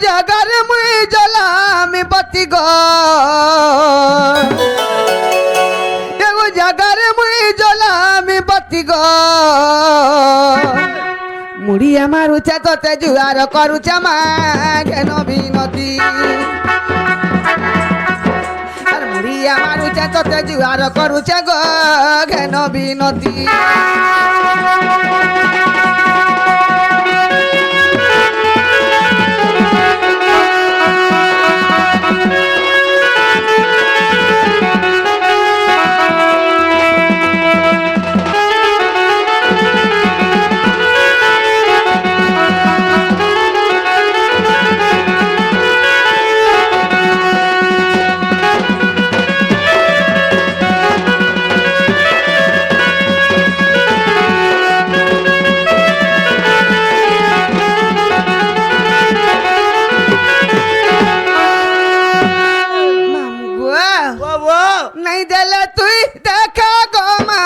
जगर मुई जलामी बत्ती गो एगो जगर मुई जलामी बत्ती गो मुड़िया मारुचे तोते जुआर करुचे माघेन बिनती मुड़िया मारुचे तोते जुआर करुचे गो घेन बिनती नहीं दिले तू देखा गोमा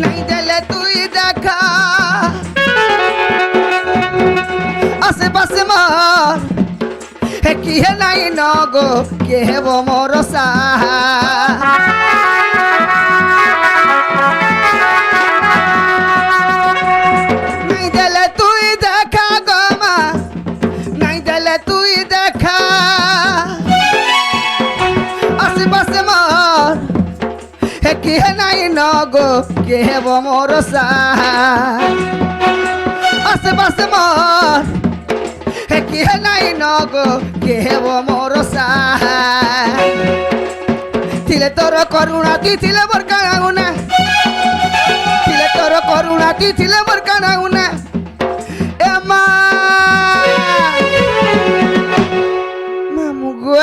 नहीं दिले तू देखा आसे पास मोर है कि है नहीं नगो के है वो मोर सा नहीं दिले तू देखा गोमा नहीं दिले तू देखा आसे पास कि है नहीं नगो के है वो मोर सा आसे पास मोर है कि है नहीं नगो के है वो मोर सा थिले तोर करुणा ती थिले मोर कानाउना थिले तोर करुणा ती थिले मोर कानाउना ए मामू गो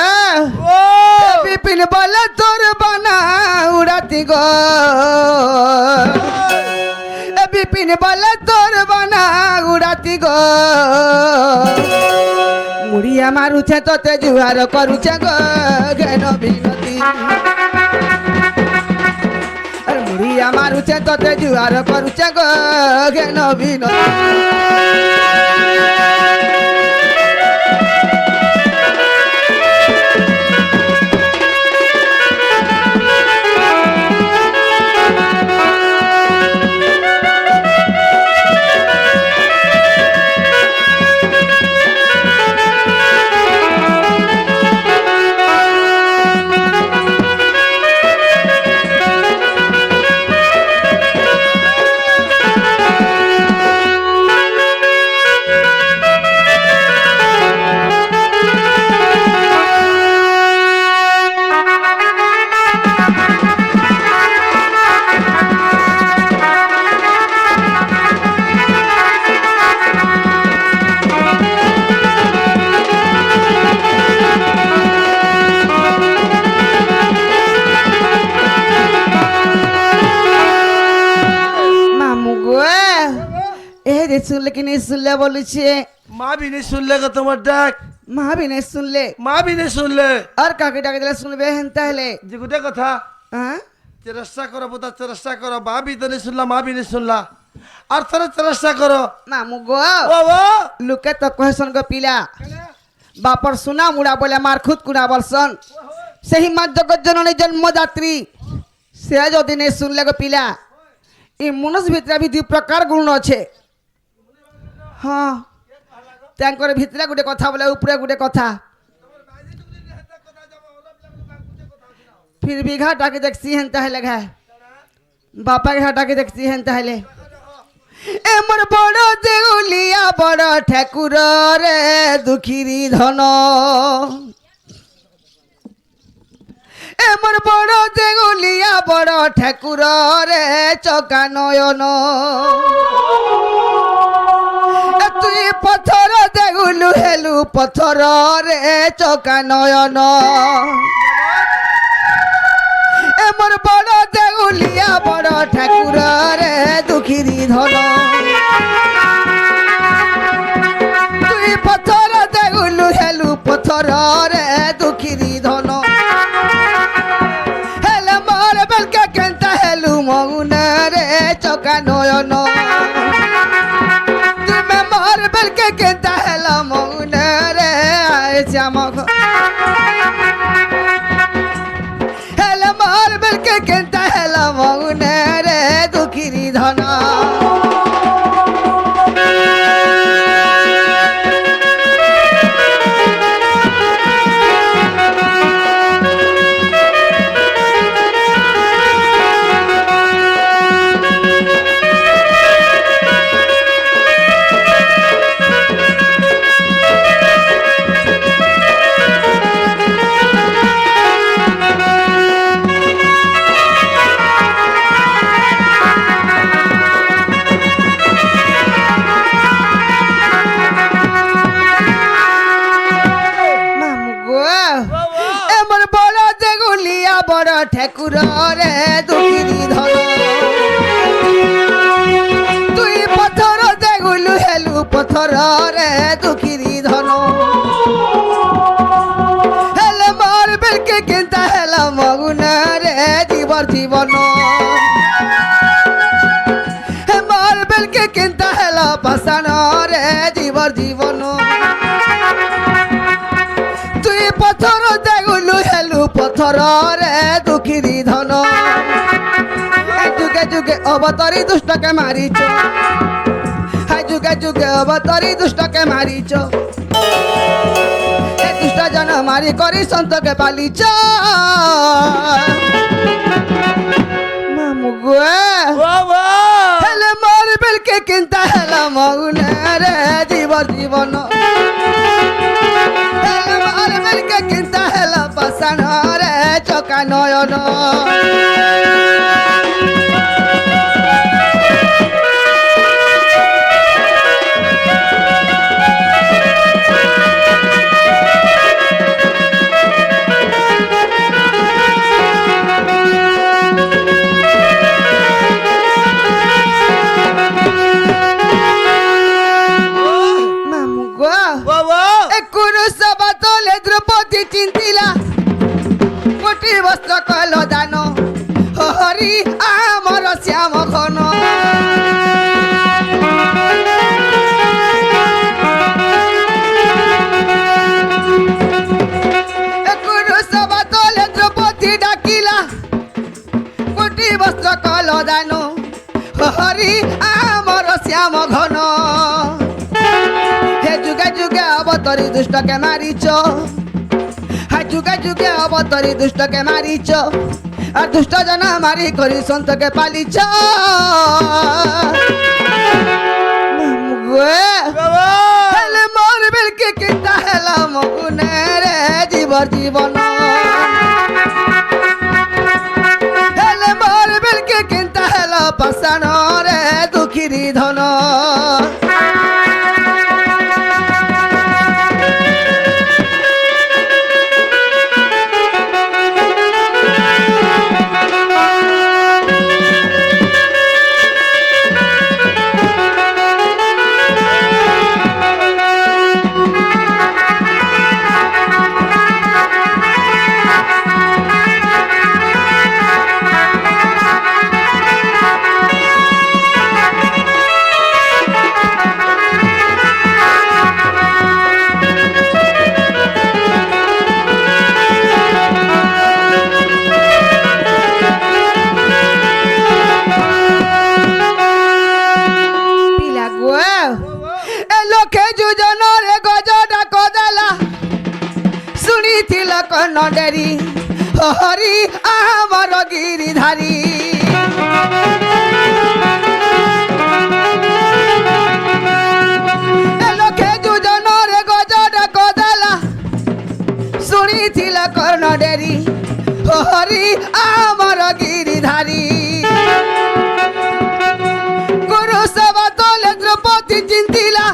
बिपिन बोले तोर बना उड़ाती गो बिपिन बोले तोर बना उड़ाती गो मुड़िया मारुचे तोते जुआर करुचे गो घेन बिनती मुड़िया मारुचे तोते जुआर करुचे गो घेन बिनती सुनले कि नहीं सुनले बोलुछे माँ भी नहीं सुन लेगा तुम्हार डाक माँ भी नहीं सुनले माँ भी नहीं सुन ले और काके डाके दिले सुनबे हेनता हेले जिगुटे कथा हां चेष्टा करो बुता चेष्टा करो माँ भी तो नहीं सुनला माँ भी नहीं सुनला और थोड़ा चेष्टा करो मामू गो वो लुके तो कहसन गो पिला बापर सुना मुड़ा बोले मार खुद कुड़ा बरसन सही मां जगत जननी जन्मदात्री से जो दिन सुनले गो पिला ई मनुष्य भितर भी दु प्रकार गुण अच्छे हाँ तांकर भितरे गुटे कथा बोले ऊपरे गुटे कथा फिर भी घाटा के देखसी हेनता है लगा बापा के घाटा के देखसी हेनता है ले ए मोर बड़ देउलिया बड़ ठाकुर रे दुखीरी धन মোর বড় দেগুলিয়া বড় ঠাকুর রে চকা নয়ন তুই পথর দেগুলু হেলু পথর রে চকা নয়ন মোর বড় দেগুলিয়া বড় ঠাকুর রে দুঃখিরি ধন তুই পথর দেগুলু হেলু পথর রে দুঃখিরি ধন হেলে মোর বেলকে কেন্তা হেলু মগুন রে চকা নয়ন তুমি মোর বেলকে কেন্তা হেলা মগুন রে শ্যাম হেলে মোর বেলকে কেন্তা হেলা মগুন রে দুঃখিরি ধন বড় ঠাকুর রে দুঃখিরি ধন তুই পথর দেগুলু হেলু পথর রে দুঃখিরি ধন হেলে মোর বেলকে কেন্তা হেলা মগুন রে জীবর জীবন মোর বেলকে কেন্তা হেলা পাষাণ রে জীবর জীবন তুই পথর দেগুলু হেলু পথর রে দুঃখিরি ধন যুগে যুগে অবতরি দুষ্টকে মারিছ হাই যুগে যুগে অবতরি দুষ্টকে মারিছ এ দুষ্ট জন মারি করি সন্তকে পালিছ মামু গো হেলে মোর বেলকে কিন্তা হেলা মগুন রে জীবন জীবন হেলে মোর বেলকে কিন্তা হেলা পাষাণ রে চকা নয়ন মামু গো একুরু সবা তোলে দ্রৌপদী চিন্তিলা কোটি বস্ত্র কল দান হরি আমার শ্যাম ঘন একুরু সবা তোলে দ্রৌপদী ডাকিলা কোটি বস্ত্র কল দান হরি আমার শ্যাম ঘন হে যুগে যুগে অবতরি দুষ্টকে মারিছ হাই যুগে যুগে অবতরি দুষ্টকে মারিছ আর দুষ্ট জন মারি করি সন্তকে পালিছ হেলে মোর বেলকে কিন্তা হেলা মগুন রে জীবর জীবন হেলে মোর বেলকে কিন্তা হেলা পাষাণ রে দুঃখিরি ধন নডেরি হরি আমার গিরিধারী লোকে যুজনের গজর কদলা শুনিছিল কর্ণ ডেরি হরি আমার গিরিধারী গুরু সভা তলে দ্রৌপদী চিন্তিলা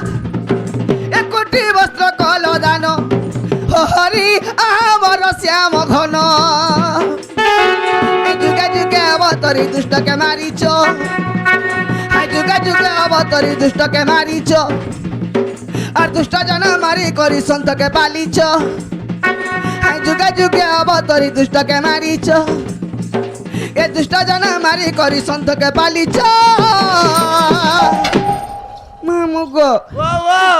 একটি বস্ত্র কল দান হরি আমার শ্যাম ঘন যুগে যুগে অবতরি দুষ্টকে মারিছ যুগে যুগে অবতরি দুষ্টকে মারিছ আর দুষ্ট জন মারি করি সন্তকে পালিছ যুগে যুগে অবতরি দুষ্টকে মারিছ এ দুষ্ট জন মারি করি সন্তকে পালিছ মামুগো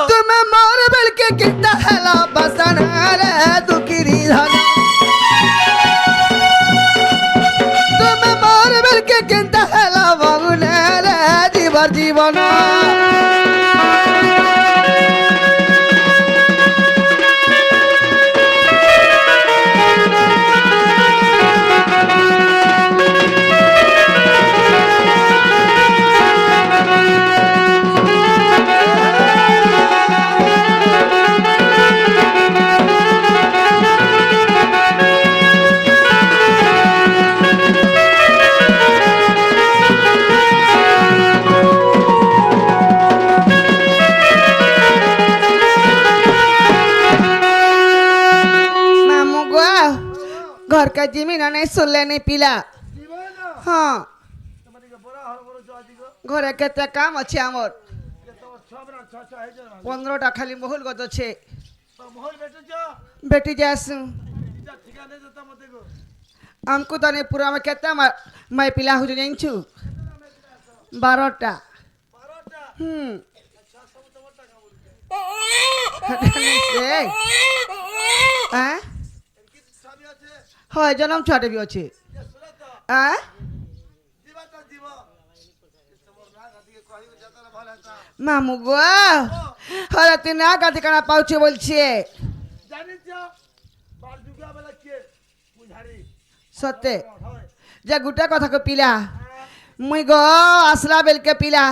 তুমি মোর বেলকে কিতা হেলা বসন রে দুকিরি ধন তুমি মোর বেলকে কিতা হেলা বগুনে রে জীবর জীবন घर का जमीन नहीं सुनले नहीं पिला हाँ घरे केते काम अच्छे आमर 15टा खाली महल गज छे बेटी जासु हमको तो नहीं पूरा में केते मैं पिला हो जाइंछु 12टा हैं হয় জনম ছুয়াটে বি আছে মামু গো হরে তুই না গাদি কানা পাউছে বলছে সত্যি যে গোটা কথা কো পিলা মুই গো আসলা বেলকে পিলা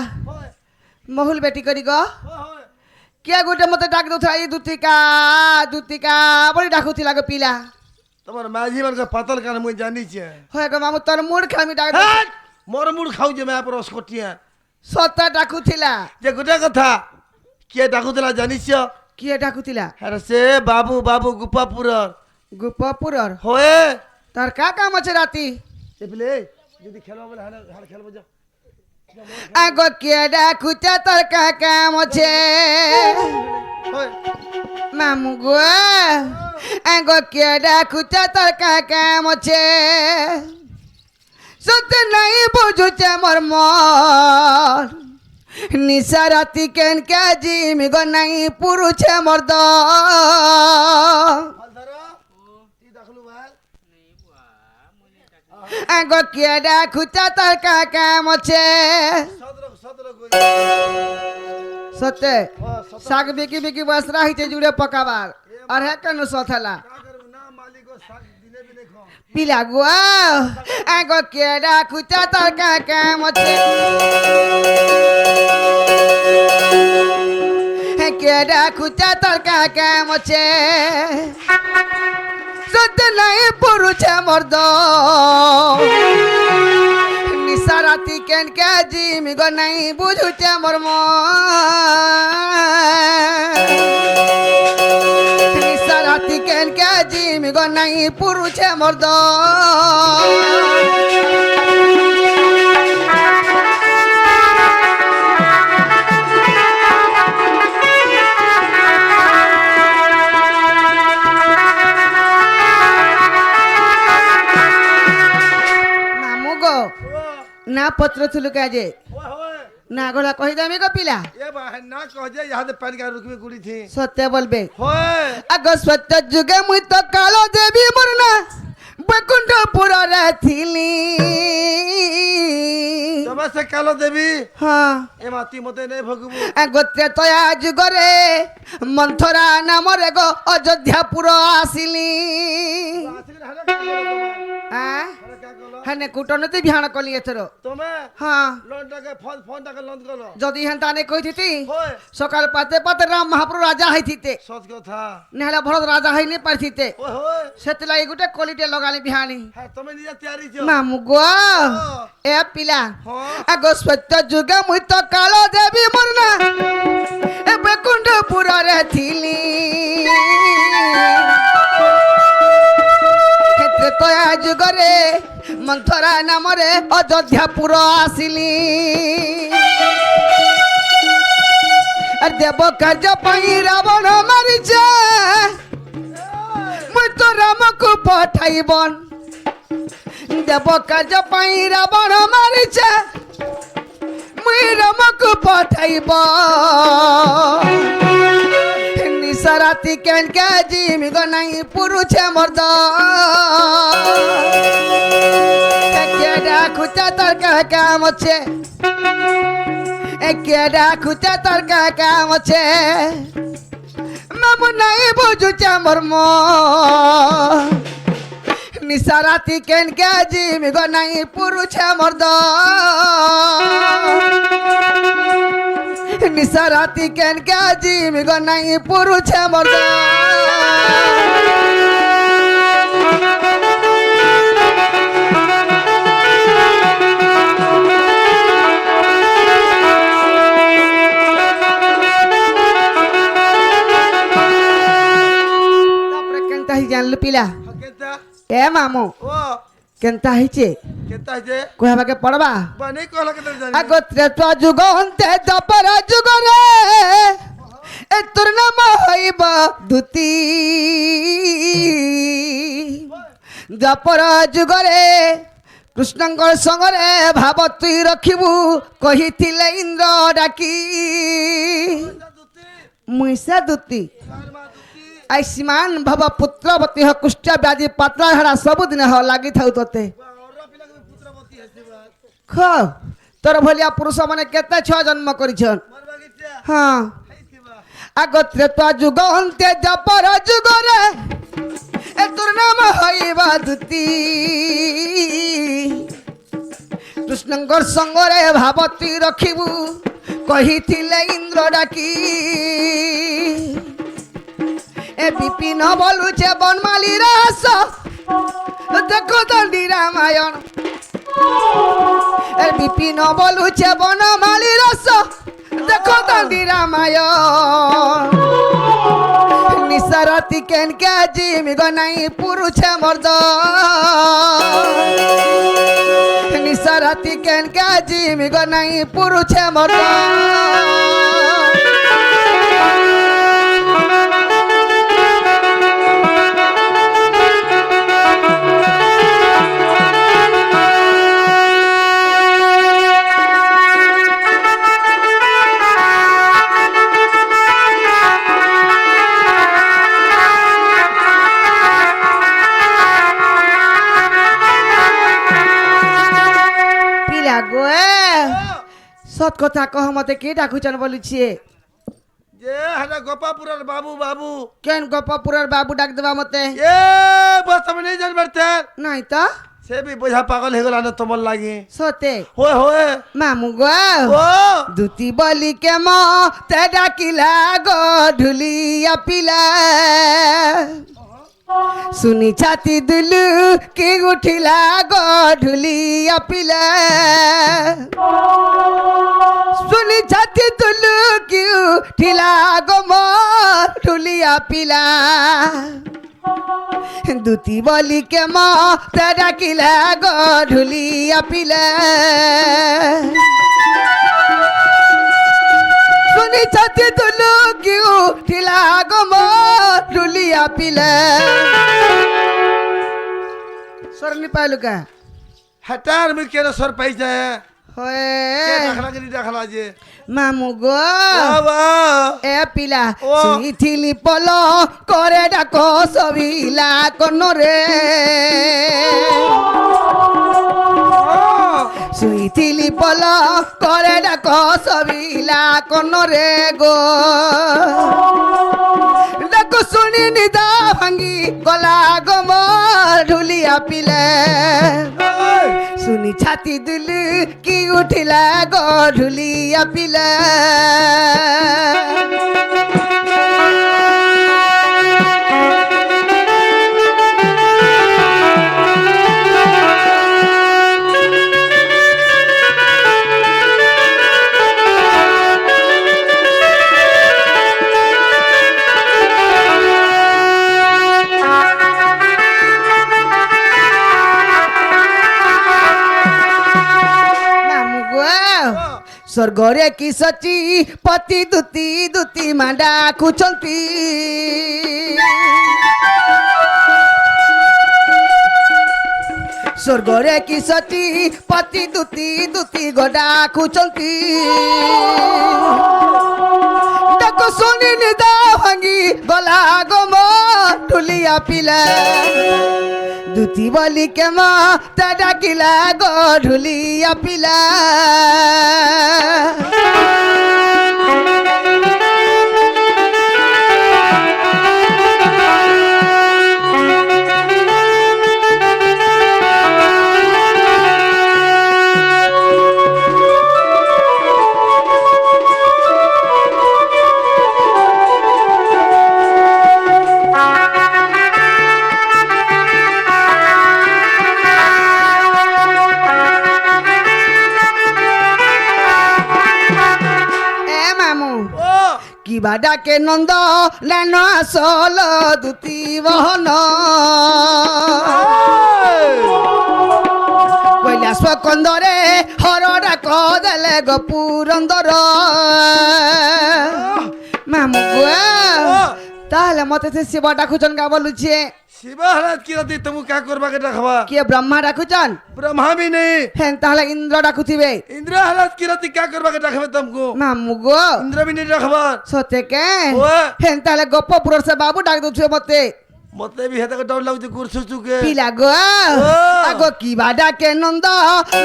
মহুল বেটি করি গো কে গোটে মতে ডাক দউথা এই দুতিকা দুতিকা বলি ডাকুথিলা গো পিলা তোমার মাঝি মানকে পাতল কান মুই জানিছে হয় গো মামু তোর মুড় খামি ডাক মোর মুড় খাও যে মে পরস কটিয়া সত্তা ডাকুথিলা যে গোটা কথা কে ডাকুতলা জানিছ কিয়ে ডাকুথিলা আরে সে বাবু বাবু গোপাপুরর গোপাপুরর হয়ে তার কা কাম আছে রাতি এ বলে যদি খেলবা বলে হাল খেলবা যা আগো কে ডাকুতে তোর কা কাম আছে হয় মামু গো আগো কে ডাকুতে তোর কা কাম আছে সত্য নাই বুঝুছে মোর মন নিশা রাতি কেন কে জিমি গো নাই পুরুছে মোর দ আগো কে ডাকুতে তোর কা কাম আছে সত্যি শাক বিকি বিকি বস রাহিছে জুড়ে পকাবার আর হ্যাঁ কেন সথালা পিলা গো আগো কে ডাকুতে তোর কা কাম আছে কে ডাকুতে তোর কা কাম আছে সত্য নাই পুরুছে মর্দ নিশা রাতি কেন কে জিমি গো নাই বুঝুছে মোর নিশা রাতি কেন কে জিমি গো নাই পুরুছে মর্দ না পত্র থুলু কাজে না গোলা কহি দামি গো পিলা এ ভাই না কহ যে ইহাতে প্যান কার্ড রুকমি গুড়ি থি সত্য বলবে হয় আগো সত্য যুগে মুই তো কালো দেবী মোর না বৈকুণ্ঠপুর রে থিলি তবে সে কালো দেবী হ্যাঁ এ মাতি মতে নেই ভগবু আগো ত্রেতয়া যুগরে মন্থরা নামরে গো অযোধ্যাপুর আসিলি হ্যাঁ আরে কা কলো হ্যাঁ কুটনতি বিহান কলি এথর তুমি হ্যাঁ লোনটাকে ফোনটাকে লোন করো যদি হেনতা নে কইথিতি হয় সকাল পাতে পাতে রাম মহাপ্রভু রাজা হইথিতে সৎ কথা নেহলা ভরত রাজা হইনি পারথিতে ওই হয় সেতলাই গুটে কলিটে লগালি বিহানি হ্যাঁ তুমি নিজে তৈরি ছো মামু গো এ পিলা হ্যাঁ আগ সত্য যুগে মুই তো কালো দেবী মরনা এ বেকুণ্ডপুরে থিলি ক্ষেত্রে তয়া যুগরে মন্থরা নামরে অযোধ্যাপুর আসিলি আর দেব কার্য পাই রাবণ মারিছে মুই তো রামকু পঠাইবন দেব কার্য পাই রাবণ মারিছে মুই রামকু পঠাইব নিশারাতি কেন কে জিমি গো নাই পুরুষে মর্দ কেডা খুঁচা তোর কাম আছে কেডা খুঁচা তোর কাম আছে মামু নাই বুঝুছে মর্ম নিশারাতি কেন কে জিমি গো নাই পুরুষে মর্দ নিশারাতি কেন কে জিমি গো নাই পুরুষে মর্দ তারপরে কেনতা হি জানলু পিলা কেতা এ মামু ও কেনতা হইছে কেতা যে কইবাকে পড়বা বনে কলা কেতা জানি আগত্রে তো যুগ অন্তে দপর যুগ রে এ তোর নাম হইব দুতি দপর যুগরে কৃষ্ণঙ্কর সঙ্গরে ভাব তুই রখিবু কহিଥିଲେ ইন্দ্র ডাকি মুইসা দুতি আইসমান ভব পুত্রবতী হ কুষ্ঠ ব্যাধি পাতলা ঝাড়া ସବୁଦିନ হ লাগি থাউ তোতে খ তোর ভলিয়া পুরুষ মানে কেতে ছ জন্ম করিছন হ্যাঁ আগত্রে তো যুগ অন্তে দপর যুগরে এ তোর নাম হইবা দুতি কৃষ্ণঙ্কর সঙ্গরে ভাবতী রখিবু কহিଥିଲେ ইন্দ্র ডাকি এ বিপিন বলুছে বনমালী রাস দেখো দণ্ডী রামায়ণ এ বিপিন বলুছে বনমালী রাস দেখো দণ্ডী রামায়ণ নিশারাতি কেন কে জিমি গো নাই পুরুষে মর্দ নিশারাতি কেন কে জিমি গো নাই পুরুষে মর্দ পিলা গো সৎ কথা কহ মতে কে ডাকুচন বলুছিয়ে যে হাটা গোপাপুরের বাবু বাবু কেন গোপাপুরের বাবু ডাক দেবা মতে এ বস তুমি নেই জানবার নাই তো সে বি বোঝা পাগল হয়ে গেল না তোমার লাগে সতে হয় হয় মামু গো ও দুতি বলি কে তে ডাকিলা গো ঢুলিয়া পিলা শুনি ছাতি দুলু কি উঠিলা গো ঢুলিয়া পিলা শুনি ছাতি দুলু কি উঠিলা গো মোর ঢুলিয়া পিলা দুতি বলি কে তে ডাকিলা গো ঢুলিয়া পিলা শুনি ছাতি দুলু কি উঠিলা গো মোর ঢুলিয়া পিলা সরনি পাইলু কা হটার মুই কেন সর পাই যায় হয়ে কে দেখলা গনি দেখলা যে মামু গো বাবা এ পিলা ও। শুনিথিলি পল করে ডাকো সবিলা কনরে শুইথিলি পল করে ডাকো সবিলা কনরে গো ডাকো শুনি নিদা ভাঙ্গি গলা গো মোর ঢুলিয়া ପିଲା শুনি ছাতি দিলু কি উঠিলা গধুলিয়া পিলা স্বর্গরে কি সচি পতি দুতি দুতি মাডা খুচন্তি স্বর্গরে কি সচি পতি দুতি দুতি গডা খুচন্তি দেখো শুনি নিদা ভাঙি গলা গম ঢুলিয়া পিলা দুতি বলি কেম তা ডাকিলা গধুলিয়া পিলা কিবা ডাকে নন্দ নান আসল দুতি বহন কৈলাস কন্দরে হর ডাক দেলে গপুরন্দর মামু তাহলে মতে সে শিব ডাকুচন গা বলুছে শিবা হারাত কিরাতি তুমি কা করবা কে ডাকবা কে ব্রহ্মা ডাকুচন ব্রহ্মা भी नहीं হেন তাহলে ইন্দ্র ডাকুথিবে इंद्र हालत किराती क्या करबा के डाकबे तुमको মামু গো इंद्र भी नहीं डाकबा সতে কে ওয়ে। হেন তাহলে গপপুর সে বাবু ডাক দুছে মতে मते भी हेता के डर लागु गुरसु चुके পিলা গো আগো কিবা ডাকে নন্দ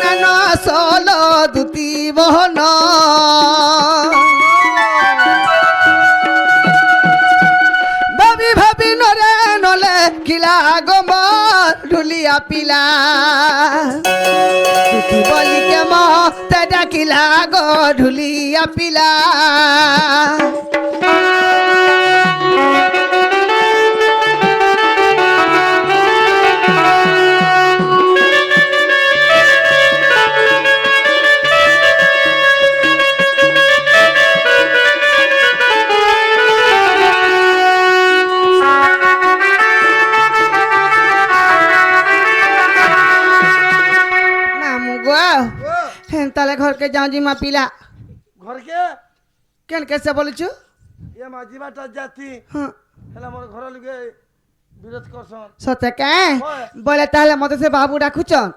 নান আসল দুতি বহন ভাবি ভাবি নরে নলে কিলা গম ঢুলিয়া পিলা দুতি বলি কেম তে ডাকিলা গো ঢুলিয়া পিলা তাহলে ঘরকে যাও জিমা পিলা घर के কেন কেসে বলছু ये माझी बाटा जाती হ্যাঁ हेला मोर घर लगे विरोध करसन সতে কে ওই। বলে তাহলে মতে সে বাবু ডাকুচন